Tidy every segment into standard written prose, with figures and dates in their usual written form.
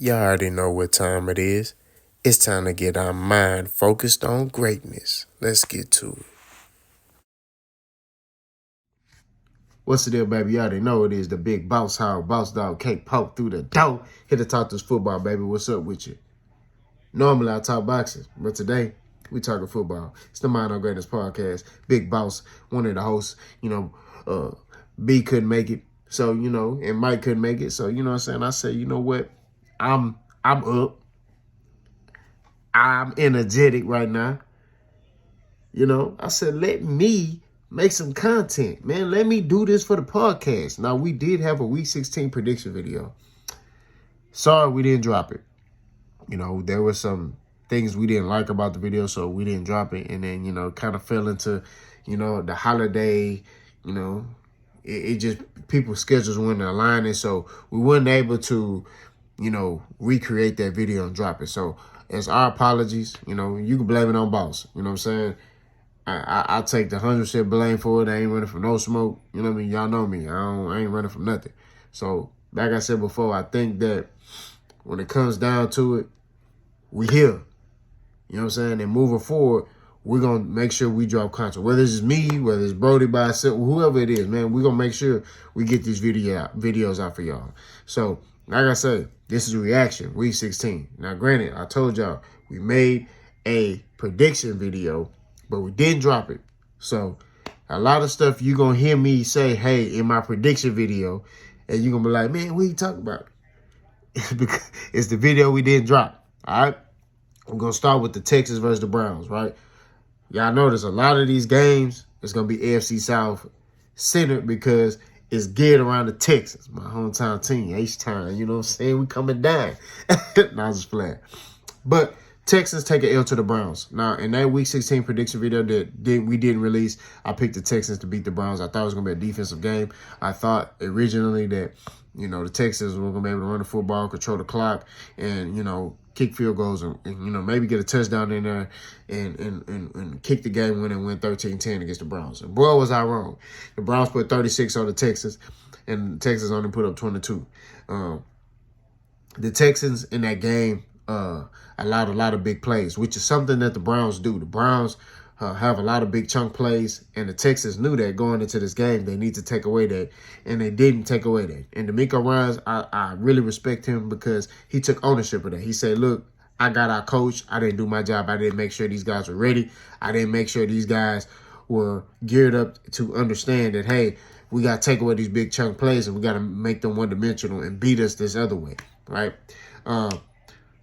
Y'all already know what time it is. It's time to get our mind focused on greatness. Let's get to it. What's the deal, baby? You already know it is the big boss hog, boss dog, Hogg Kpo through the door. Here to talk this football, baby. What's up with you? Normally I talk boxing, but today we talking football. It's the Mind on Greatness podcast. Big boss, one of the hosts, B couldn't make it. So, and Mike couldn't make it. So, you know what I'm saying? I said, you know what? I'm up. I'm energetic right now. I said, let me make some content, man. Let me do this for the podcast. Now, we did have a Week 16 prediction video. Sorry we didn't drop it. There were some things we didn't like about the video, so we didn't drop it. And then, kind of fell into, the holiday, it just, people's schedules weren't aligning. So we weren't able to, recreate that video and drop it. So it's our apologies. You can blame it on boss. You know what I'm saying? I take the 100% blame for it. I ain't running from no smoke. You know what I mean? Y'all know me. I ain't running from nothing. So, like I said before, I think that when it comes down to it, we here. You know what I'm saying? And moving forward, we're going to make sure we drop content. Whether it's me, whether it's Brody by itself, whoever it is, man, we're going to make sure we get these videos out for y'all. So, like I said, this is a reaction, Week 16. Now, granted, I told y'all, we made a prediction video, but we didn't drop it. So a lot of stuff you're going to hear me say, hey, in my prediction video, and you're going to be like, man, what are you talking about? Because it's the video we didn't drop. All right. We're going to start with the Texans versus the Browns, right? Y'all notice a lot of these games, it's going to be AFC South centered because it's geared around the Texans, my hometown team, H-Town. You know what I'm saying? We coming down. Nah, just playing. But Texans take an L to the Browns. Now, in that Week 16 prediction video that we didn't release, I picked the Texans to beat the Browns. I thought it was going to be a defensive game. I thought originally that, the Texans were going to be able to run the football, control the clock, and, kick field goals and maybe get a touchdown in there and kick the game win and win 13-10 against the Browns. And boy, was I wrong. The Browns put 36 on the Texans, and the Texans only put up 22. The Texans in that game allowed a lot of big plays, which is something that the Browns do. The Browns have a lot of big chunk plays, and the Texans knew that going into this game, they need to take away that, and they didn't take away that. And DeMeco Ryans, I really respect him because he took ownership of that. He said, look, I got our coach. I didn't do my job. I didn't make sure these guys were ready. I didn't make sure these guys were geared up to understand that, hey, we got to take away these big chunk plays, and we got to make them one-dimensional and beat us this other way, right?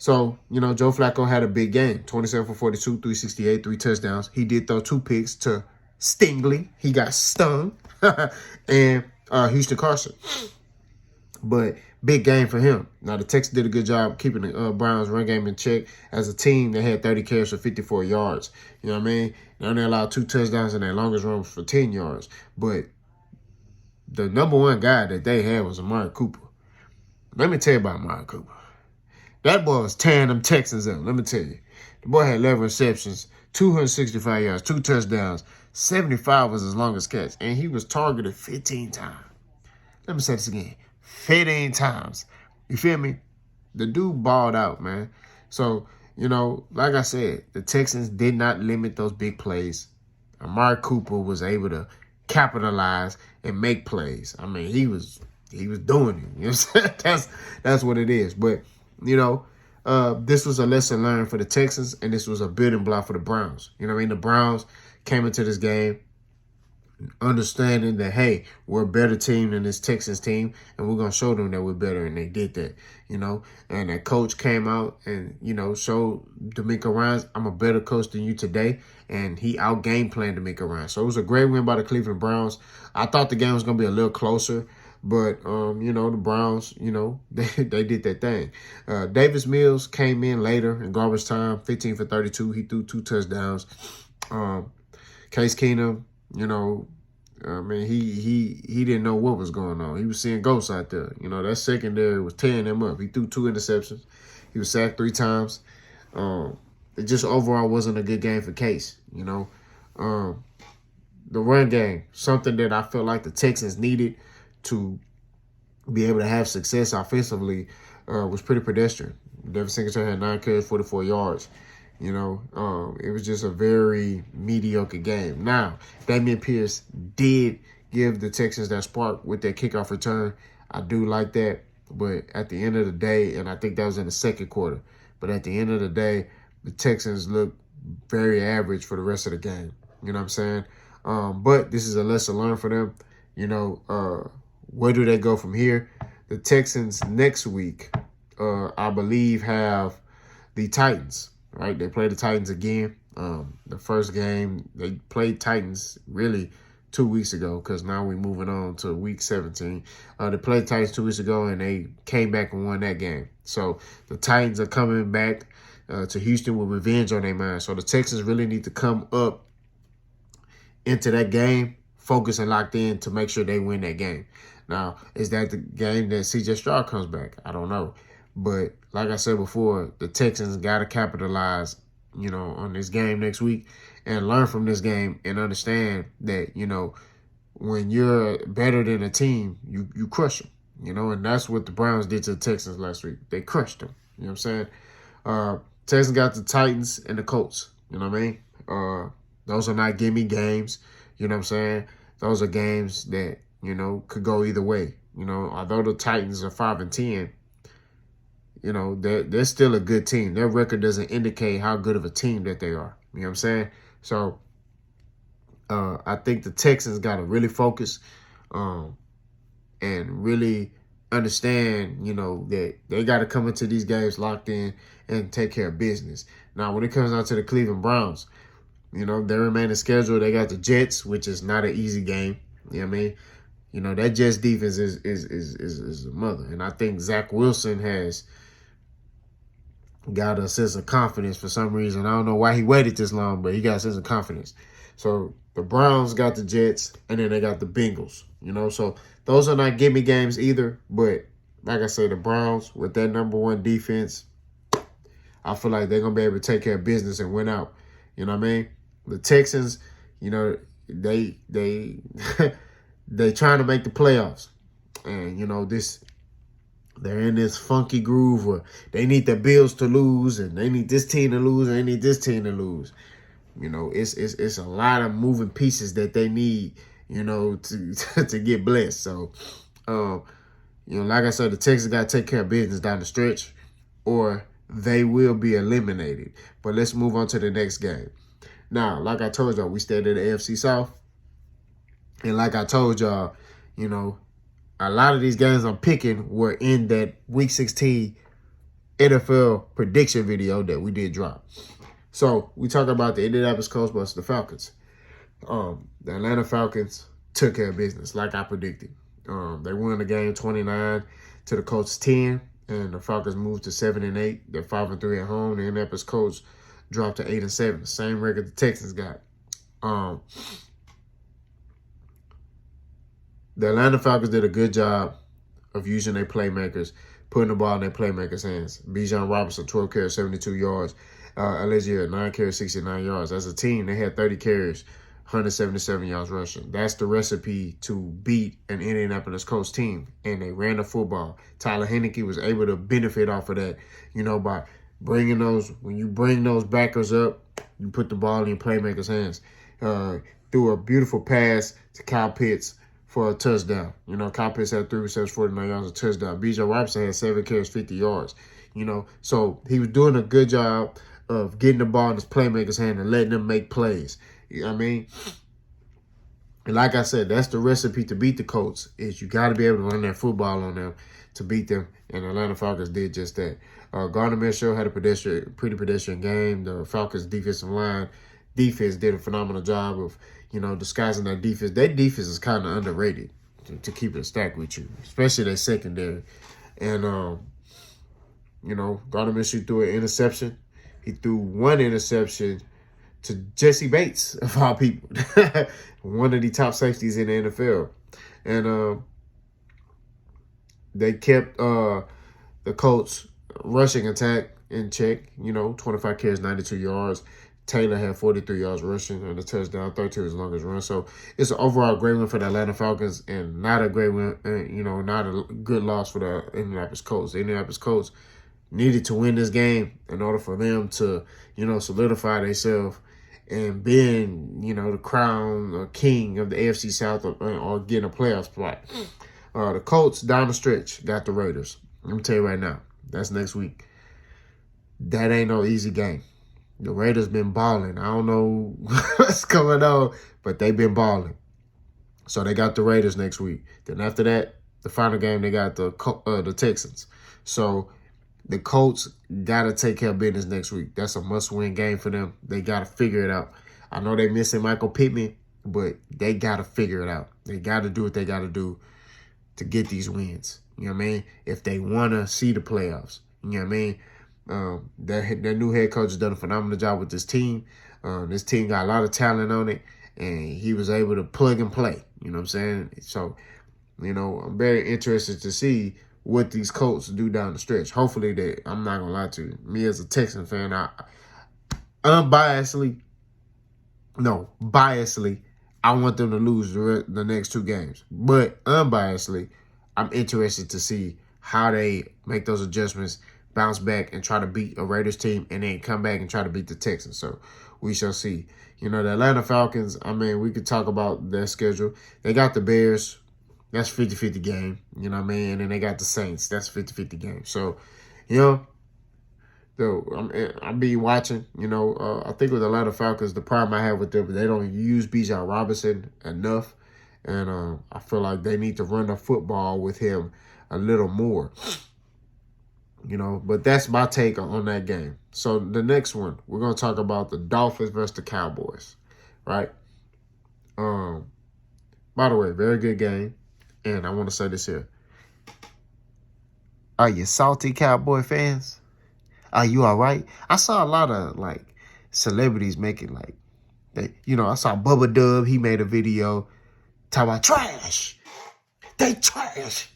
So, Joe Flacco had a big game, 27 for 42, 368, 3 touchdowns. He did throw 2 picks to Stingley. He got stung. And Houston Carson. But big game for him. Now, the Texans did a good job keeping the Browns' run game in check. As a team, they had 30 carries for 54 yards. You know what I mean? Now, they allowed 2 touchdowns, and their longest run was for 10 yards. But the number one guy that they had was Amari Cooper. Let me tell you about Amari Cooper. That boy was tearing them Texans up, let me tell you. The boy had 11 receptions, 265 yards, 2 touchdowns. 75 was his longest catch, and he was targeted 15 times. Let me say this again. 15 times. You feel me? The dude balled out, man. So, like I said, the Texans did not limit those big plays. Amari Cooper was able to capitalize and make plays. I mean, he was doing it. You know what I'm saying? That's what it is. But this was a lesson learned for the Texans, and this was a building block for the Browns. You know what I mean? The Browns came into this game understanding that, hey, we're a better team than this Texans team, and we're going to show them that we're better, and they did that, And that coach came out and, showed DeMeco Ryans, I'm a better coach than you today, and he out-game planned DeMeco Ryans. So it was a great win by the Cleveland Browns. I thought the game was going to be a little closer, but, the Browns, they did their thing. Davis Mills came in later in garbage time, 15 for 32. He threw 2 touchdowns. Case Keenum, he didn't know what was going on. He was seeing ghosts out there. That secondary was tearing him up. He threw 2 interceptions. He was sacked 3 times. It just overall wasn't a good game for Case, The run game, something that I felt like the Texans needed to be able to have success offensively. was pretty pedestrian. Devin Singletary had 9 carries, 44 yards. It was just a very mediocre game. Now, Dameon Pierce did give the Texans that spark with their kickoff return. I do like that. But at the end of the day, and I think that was in the second quarter, but at the end of the day, the Texans look very average for the rest of the game. You know what I'm saying? But this is a lesson learned for them. Where do they go from here? The Texans next week, I believe, have the Titans, right? They play the Titans again. The first game, they played Titans really 2 weeks ago, because now we're moving on to week 17. They played Titans 2 weeks ago, and they came back and won that game. So the Titans are coming back to Houston with revenge on their mind. So the Texans really need to come up into that game, focused and locked in to make sure they win that game. Now, is that the game that C.J. Stroud comes back? I don't know. But like I said before, the Texans got to capitalize, on this game next week and learn from this game and understand that, when you're better than a team, you crush them, and that's what the Browns did to the Texans last week. They crushed them. You know what I'm saying? Texans got the Titans and the Colts. You know what I mean? Those are not gimme games. You know what I'm saying? Those are games that, could go either way. Although the Titans are 5-10, they're still a good team. Their record doesn't indicate how good of a team that they are. You know what I'm saying? So I think the Texans got to really focus and really understand, that they got to come into these games locked in and take care of business. Now, when it comes down to the Cleveland Browns, they remain in schedule. They got the Jets, which is not an easy game. You know what I mean? That Jets defense is a mother. And I think Zach Wilson has got a sense of confidence for some reason. I don't know why he waited this long, but he got a sense of confidence. So the Browns got the Jets, and then they got the Bengals. So those are not gimme games either. But like I said, the Browns with that number one defense, I feel like they're gonna be able to take care of business and win out. You know what I mean? The Texans, they they trying to make the playoffs, and they're in this funky groove where they need the Bills to lose, and they need this team to lose, and they need this team to lose. It's a lot of moving pieces that they need, to get blessed. So, like I said, the Texans got to take care of business down the stretch, or they will be eliminated. But let's move on to the next game. Now, like I told y'all, we stayed at the AFC South. And like I told y'all, a lot of these games I'm picking were in that Week 16 NFL prediction video that we did drop. So we talk about the Indianapolis Colts versus the Falcons. The Atlanta Falcons took care of business like I predicted. They won the game 29 to the Colts 10, and the Falcons moved to 7-8. They're 5-3 at home. The Indianapolis Colts dropped to 8-7, the same record the Texans got. The Atlanta Falcons did a good job of using their playmakers, putting the ball in their playmakers' hands. Bijan Robinson, 12 carries, 72 yards. Elijah, 9 carries, 69 yards. As a team, they had 30 carries, 177 yards rushing. That's the recipe to beat an Indianapolis Colts team. And they ran the football. Tyler Heineke was able to benefit off of that, by bringing those, when you bring those backers up, you put the ball in your playmakers' hands. Threw a beautiful pass to Kyle Pitts for a touchdown. Kyle Pitts had 3 receptions, 49 yards, a touchdown. Bijan Robinson had 7 carries, 50 yards. So he was doing a good job of getting the ball in his playmakers' hand and letting them make plays. You know what I mean? And like I said, that's the recipe to beat the Colts, is you got to be able to run that football on them to beat them. And the Atlanta Falcons did just that. Gardner Minshew had a pretty pedestrian game. The Falcons' defensive line defense did a phenomenal job of, disguising their defense. Their defense is kind of underrated, to keep it stacked with you, especially their secondary. And, Gardner Minshew threw an interception. He threw one interception to Jesse Bates, of all people, one of the top safeties in the NFL. And they kept the Colts rushing attack in check, 25 carries, 92 yards. Taylor had 43 yards rushing and a touchdown, 13 was the longest run. So it's an overall great win for the Atlanta Falcons and not a great win, not a good loss for the Indianapolis Colts. The Indianapolis Colts needed to win this game in order for them to, solidify themselves and being, the crown or king of the AFC South or getting a playoff spot. The Colts down the stretch got the Raiders. Let me tell you right now, that's next week. That ain't no easy game. The Raiders been balling. I don't know what's going on, but they been balling. So they got the Raiders next week. Then after that, the final game, they got the Texans. So the Colts got to take care of business next week. That's a must-win game for them. They got to figure it out. I know they missing Michael Pittman, but they got to figure it out. They got to do what they got to do to get these wins. You know what I mean? If they want to see the playoffs. You know what I mean? Their new head coach has done a phenomenal job with this team. This team got a lot of talent on it, and he was able to plug and play. You know what I'm saying? So, I'm very interested to see what these Colts do down the stretch. Hopefully, I'm not going to lie to you. Me as a Texan fan, biasedly, I want them to lose the next two games. But unbiasedly, I'm interested to see how they make those adjustments, bounce back, and try to beat a Raiders team, and then come back and try to beat the Texans. So we shall see. The Atlanta Falcons, we could talk about their schedule. They got the Bears. That's 50-50 game. You know what I mean? And then they got the Saints. That's 50-50 game. So, I'll be watching. I think with the Atlanta Falcons, the problem I have with them, they don't use Bijan Robinson enough. And I feel like they need to run the football with him a little more. But that's my take on that game. So the next one, we're going to talk about the Dolphins versus the Cowboys, right? By the way, very good game. And I want to say this here. Are you salty Cowboy fans? Are you all right? I saw a lot of, celebrities making, I saw Bubba Dub. He made a video talking about trash. They trash.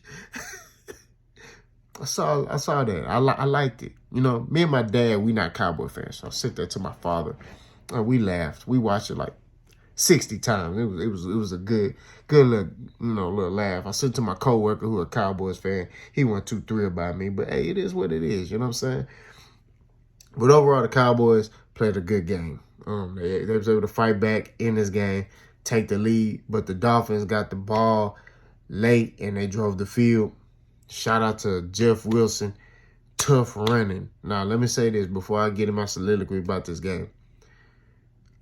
I saw that. I liked it. Me and my dad, we not Cowboy fans. So I sent that to my father. And we laughed. We watched it 60 times. It was a good little laugh. I sent it to my coworker who a Cowboys fan. He wasn't too thrilled by me, but hey, it is what it is. You know what I'm saying? But overall, the Cowboys played a good game. They was able to fight back in this game, take the lead, but the Dolphins got the ball late and they drove the field. Shout out to Jeff Wilson. Tough running. Now, let me say this before I get in my soliloquy about this game.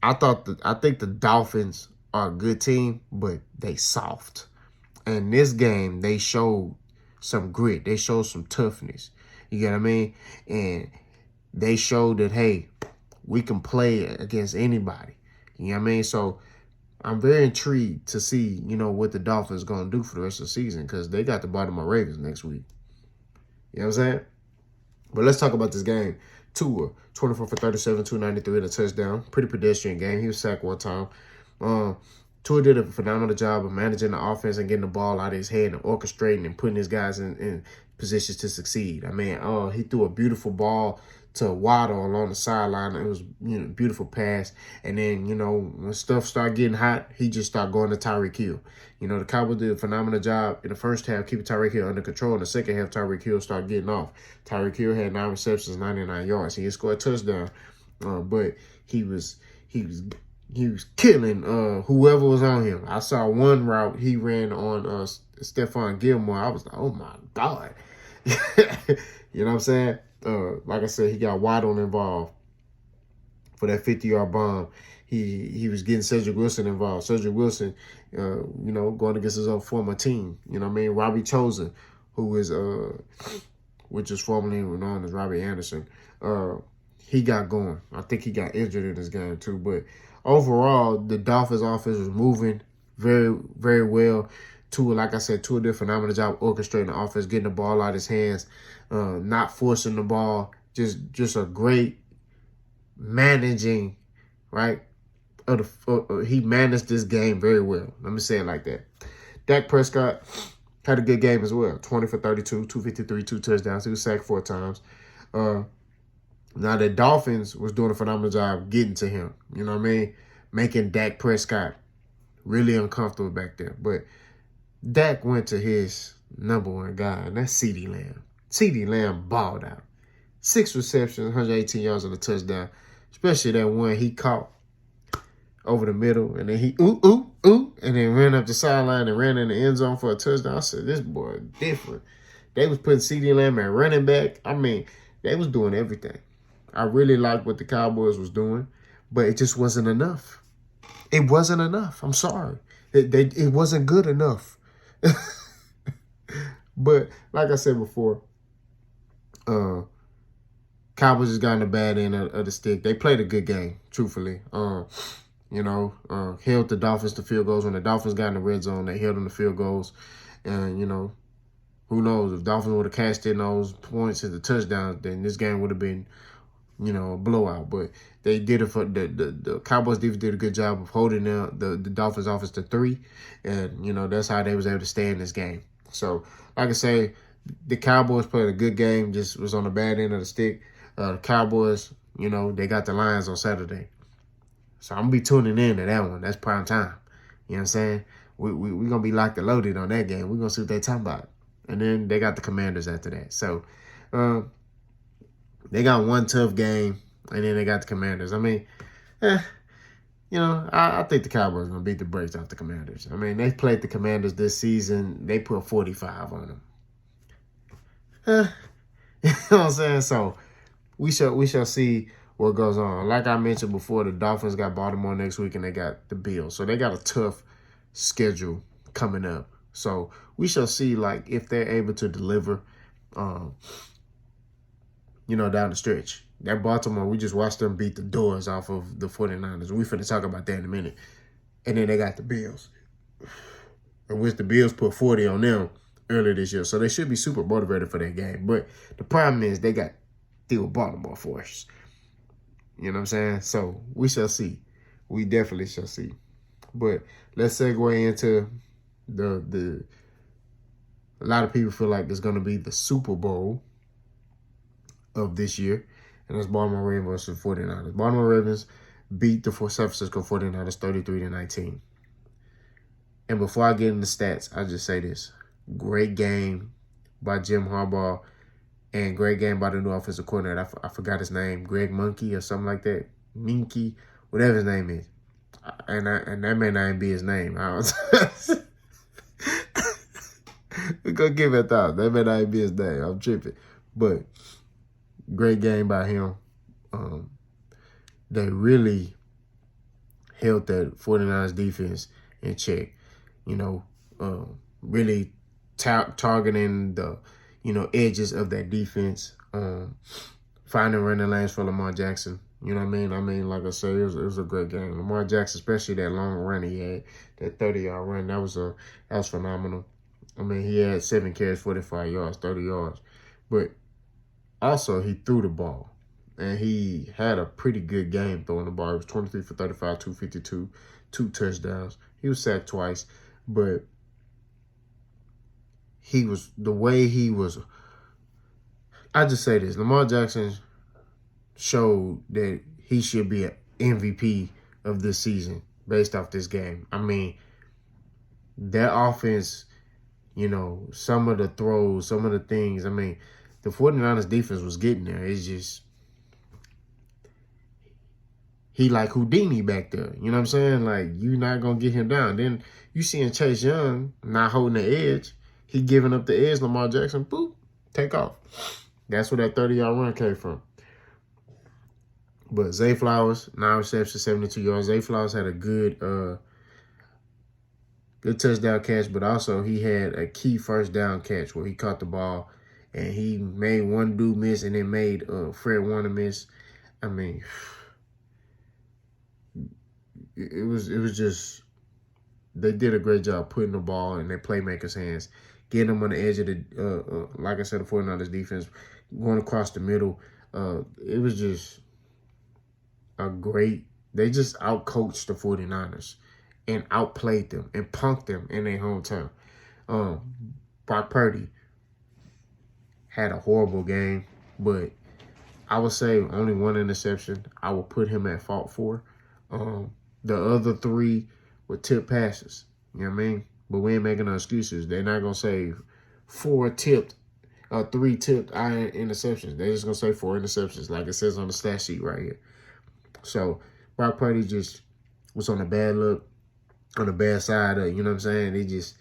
I think the Dolphins are a good team, but they soft. And this game, they showed some grit. They showed some toughness. You get what I mean? And they showed that, hey, we can play against anybody. You know what I mean? So I'm very intrigued to see, what the Dolphins going to do for the rest of the season because they got the Baltimore Ravens next week. You know what I'm saying? But let's talk about this game. Tua, 24 for 37, 293 and a touchdown. Pretty pedestrian game. He was sacked one time. Tua did a phenomenal job of managing the offense and getting the ball out of his head and orchestrating and putting his guys in positions to succeed. He threw a beautiful ball to Waddle along the sideline. It was, beautiful pass. And then, when stuff started getting hot, he just started going to Tyreek Hill. The Cowboys did a phenomenal job in the first half, keeping Tyreek Hill under control. In the second half, Tyreek Hill started getting off. Tyreek Hill had 9 receptions, 99 yards. He scored a touchdown, but he was killing whoever was on him. I saw one route he ran on Stephon Gilmore. I was like, oh my God. You know what I'm saying? Like I said, he got Waddle involved for that 50-yard bomb. He was getting Cedric Wilson involved. Cedric Wilson, going against his own former team. You know what I mean? Robbie Chosen, who is which is formerly known as Robbie Anderson. He got going. I think he got injured in this game too. But overall, the Dolphins offense was moving very, very well. Tua, like I said, Tua did a phenomenal job orchestrating the offense, getting the ball out of his hands, not forcing the ball. Just a great managing, right? He managed this game very well. Let me say it like that. Dak Prescott had a good game as well. 20 for 32, 253, 2 touchdowns. He was sacked 4 times. Now, the Dolphins was doing a phenomenal job getting to him. You know what I mean? Making Dak Prescott really uncomfortable back there. But Dak went to his number one guy, and that's CeeDee Lamb. CeeDee Lamb balled out. 6 receptions, 118 yards on a touchdown. Especially that one he caught over the middle, and then he and then ran up the sideline and ran in the end zone for a touchdown. I said, this boy different. They was putting CeeDee Lamb at running back. I mean, they was doing everything. I really liked what the Cowboys was doing, but it just wasn't enough. It wasn't enough. I'm sorry. It wasn't good enough. But like I said before, Cowboys just got in the bad end of the stick. They played a good game, truthfully. Held the Dolphins to field goals. When the Dolphins got in the red zone, they held them to field goals. And, who knows? If Dolphins would have cashed in those points as the touchdowns, then this game would have been, a blowout. But they did it for the Cowboys defense did a good job of holding the Dolphins offense to 3. And, that's how they was able to stay in this game. So, like I say, the Cowboys played a good game, just was on the bad end of the stick. The Cowboys, they got the Lions on Saturday. So I'm going to be tuning in to that one. That's prime time. You know what I'm saying? We're going to be locked and loaded on that game. We're going to see what they're talking about. And then they got the Commanders after that. So they got one tough game, and then they got the Commanders. I mean, I think the Cowboys are going to beat the brakes off the Commanders. I mean, they played the Commanders this season. They put 45 on them. You know what I'm saying? So we shall see what goes on. Like I mentioned before, the Dolphins got Baltimore next week, and they got the Bills. So they got a tough schedule coming up. So we shall see, if they're able to deliver, down the stretch. That Baltimore, we just watched them beat the doors off of the 49ers. We finna talk about that in a minute. And then they got the Bills, in which the Bills put 40 on them earlier this year. So they should be super motivated for that game. But the problem is they got still Baltimore force. You know what I'm saying? So we shall see. We definitely shall see. But let's segue into the a lot of people feel like it's going to be the Super Bowl of this year. And that's Baltimore Ravens versus 49ers. Baltimore Ravens beat the San Francisco 49ers 33-19. And before I get into stats, I'll just say this. Great game by Jim Harbaugh. And great game by the new offensive coordinator. I forgot his name. Greg Monkey or something like that. Minky. Whatever his name is. And that may not even be his name. We're going to give it a thought. That may not even be his name. I'm tripping. But great game by him. They really held that 49ers defense in check. Really targeting the edges of that defense, finding running lanes for Lamar Jackson. You know what I mean? Like I said, it was a great game. Lamar Jackson, especially that long run he had, that 30-yard run, that was phenomenal. I mean, he had 7 carries, 45 yards, 30 yards. But also, he threw the ball. And he had a pretty good game throwing the ball. It was 23 for 35, 252, 2 touchdowns. He was sacked twice. But the way he was, I just say this, Lamar Jackson showed that he should be an MVP of this season based off this game. I mean, that offense, some of the throws, some of the things, I mean, the 49ers defense was getting there. It's just, he like Houdini back there. You know what I'm saying? Like, you're not going to get him down. Then you seeing Chase Young not holding the edge. He giving up the edge. Lamar Jackson, boop, take off. That's where that 30-yard run came from. But Zay Flowers, 9 receptions, 72 yards. Zay Flowers had a good touchdown catch, but also he had a key first down catch where he caught the ball and he made one dude miss and then made Fred Warner miss. I mean, it was just, they did a great job putting the ball in their playmakers' hands, getting them on the edge of the, like I said, the 49ers defense, going across the middle. It was just they just outcoached the 49ers and outplayed them and punked them in their hometown. Brock Purdy had a horrible game, but I would say only one interception I would put him at fault for. The other three were tip passes. You know what I mean? But we ain't making no excuses. They're not going to say 3 tipped interceptions. They're just going to say 4 interceptions like it says on the stat sheet right here. So Brock Purdy just was on a bad look, on the bad side of, you know what I'm saying? It just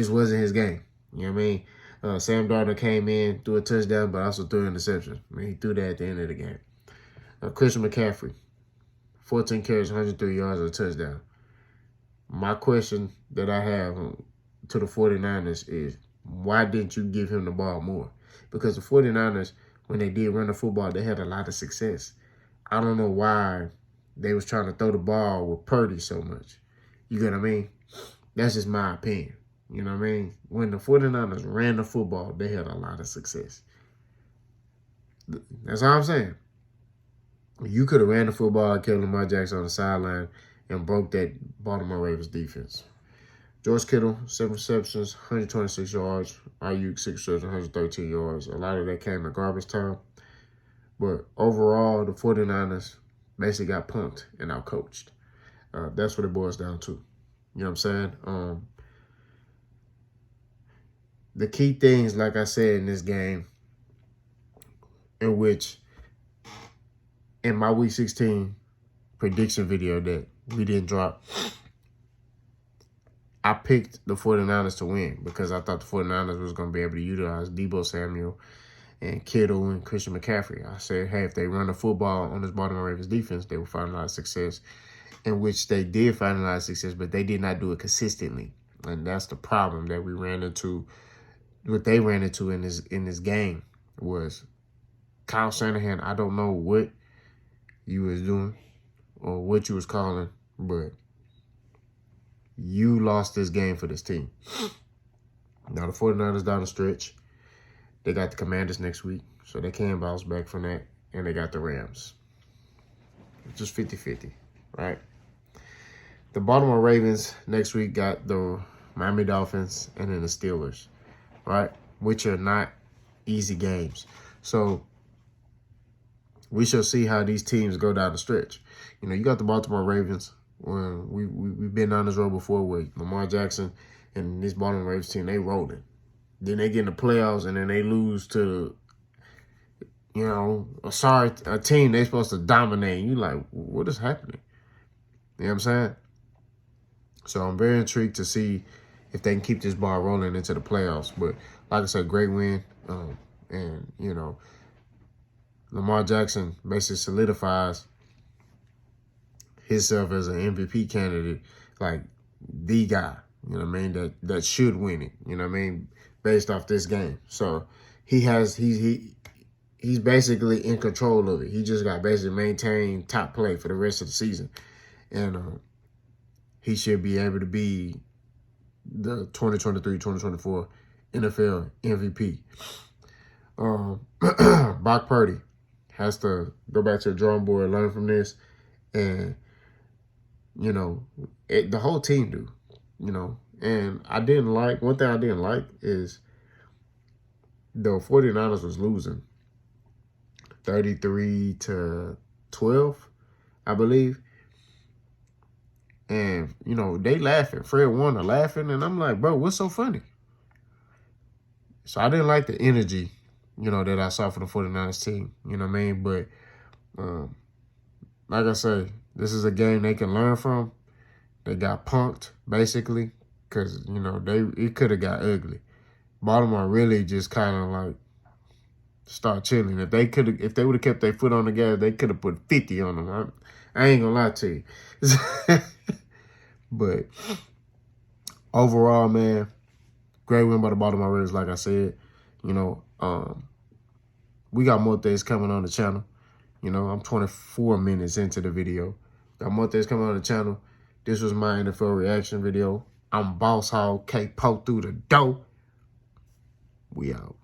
wasn't his game. You know what I mean? Sam Darnold came in, threw a touchdown, but also threw an interception. I mean, he threw that at the end of the game. Christian McCaffrey, 14 carries, 103 yards, and a touchdown. My question that I have to the 49ers is, why didn't you give him the ball more? Because the 49ers, when they did run the football, they had a lot of success. I don't know why they was trying to throw the ball with Purdy so much. You get what I mean? That's just my opinion. You know what I mean? When the 49ers ran the football, they had a lot of success. That's all I'm saying. You could have ran the football and kept Lamar Jackson on the sideline and broke that Baltimore Ravens defense. George Kittle, 7 receptions, 126 yards. Ayuk, 6 receptions, 113 yards. A lot of that came in garbage time. But overall, the 49ers basically got punked and outcoached. That's what it boils down to. You know what I'm saying? The key things, like I said in this game, in which in my Week 16 prediction video that we didn't drop, I picked the 49ers to win because I thought the 49ers was going to be able to utilize Deebo Samuel and Kittle and Christian McCaffrey. I said, hey, if they run the football on this Baltimore Ravens defense, they will find a lot of success, in which they did find a lot of success, but they did not do it consistently. And that's the problem that we ran into. What they ran into in this game was Kyle Shanahan. I don't know what you was doing or what you was calling, but you lost this game for this team. Now, the 49ers down the stretch, they got the Commanders next week, so they can bounce back from that, and they got the Rams. Just 50-50, right? The Baltimore Ravens next week got the Miami Dolphins and then the Steelers, right? Which are not easy games. So we shall see how these teams go down the stretch. You know, you got the Baltimore Ravens. We've been down this road before with Lamar Jackson and this Baltimore Ravens team. They rolling. Then they get in the playoffs and then they lose to, you know, a team they supposed to dominate. You like, what is happening? You know what I'm saying? So I'm very intrigued to see if they can keep this ball rolling into the playoffs. But like I said, great win. And, you know, Lamar Jackson basically solidifies himself as an MVP candidate, like the guy, you know what I mean, that should win it, you know what I mean, based off this game. So he's basically in control of it. He just got basically maintain top play for the rest of the season. And he should be able to be the 2023-2024 NFL MVP. Brock Purdy has to go back to the drawing board, learn from this, and, you know, the whole team do, you know. And one thing I didn't like is the 49ers was losing 33-12, I believe. And, you know, they laughing. Fred Warner laughing. And I'm like, bro, what's so funny? So I didn't like the energy, you know, that I saw for the 49ers team. You know what I mean? But like I say, this is a game they can learn from. They got punked, basically, because, you know, it could have got ugly. Baltimore really just kind of like start chilling. If they would have kept their foot on the gas, they could have put 50 on them. I ain't gonna lie to you. But overall, man, great win by the Baltimore Ravens, like I said. You know, we got more things coming on the channel. You know, I'm 24 minutes into the video. Got more things coming on the channel. This was my NFL reaction video. I'm Boss Hogg Kpo through the door. We out.